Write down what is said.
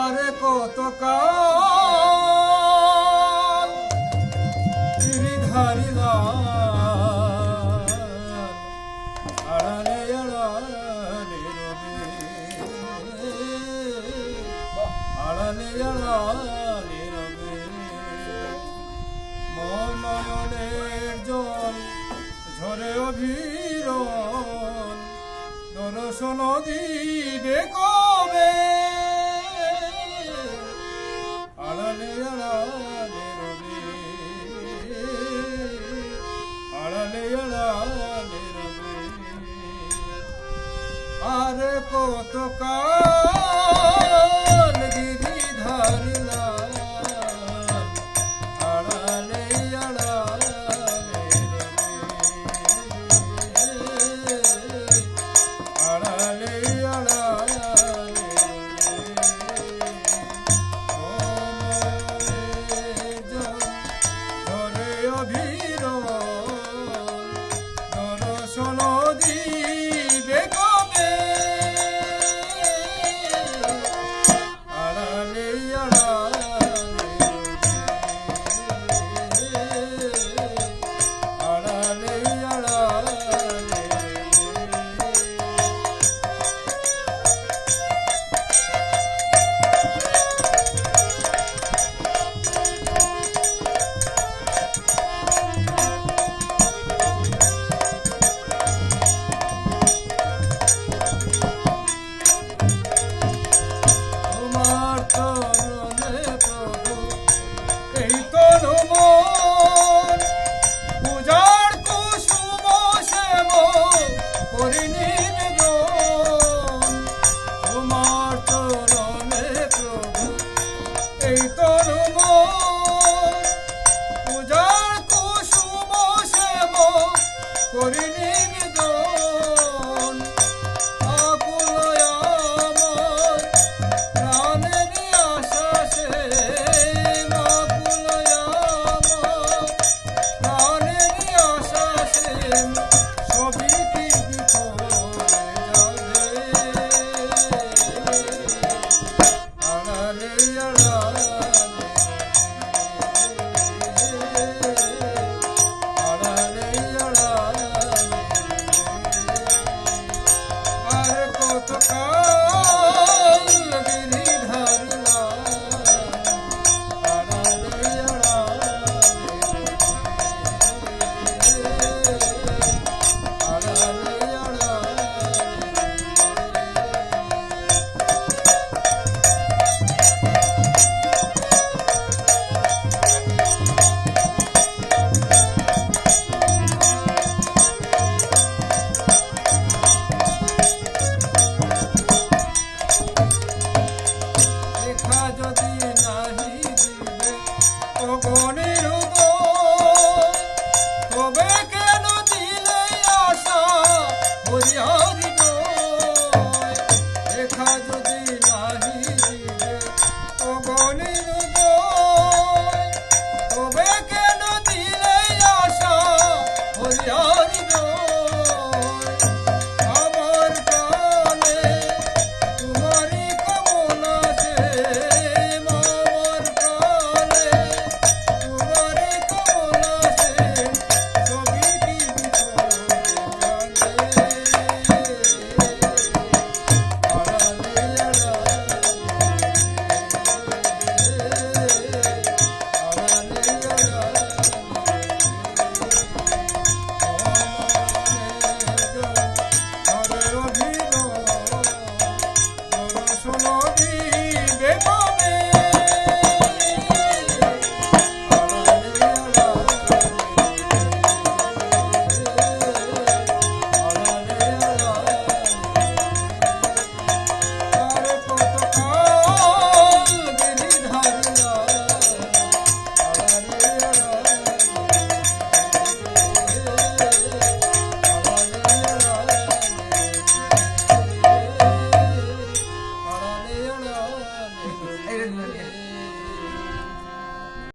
আরে কত কাল গিরিধারী লাল আড়ালে আড়ালে রবে আড়ালে আড়ালে রবে মন নয়নের জল ঝরে অভিরল দর্শন দিবে কবে আড়ালে আড়ালে রবে আড়ালে আড়ালে রবে আর কত কাল গিরিধারী লাল আড়ালে আড়ালে রবে আড়ালে আড়ালে ধরে অভিরল দর্শন দিবে কবে আড়ালে আড়ালে আড়ালে তোমার চরণে প্রভু এই তনু মন পূজার কুসুম সেব করি নিবেদন তোমার চরণে প্রভু এই তনু মন পূজার কুসুম সেব করি নিবেদন আকুল আমার প্রাণের আশ্বাসে আকুল আমার প্রাণের আশ্বাসে সবই কি বিফলে যাবে আড়ালে আড়ালে আড়ালে আড়ালে আর কত কাল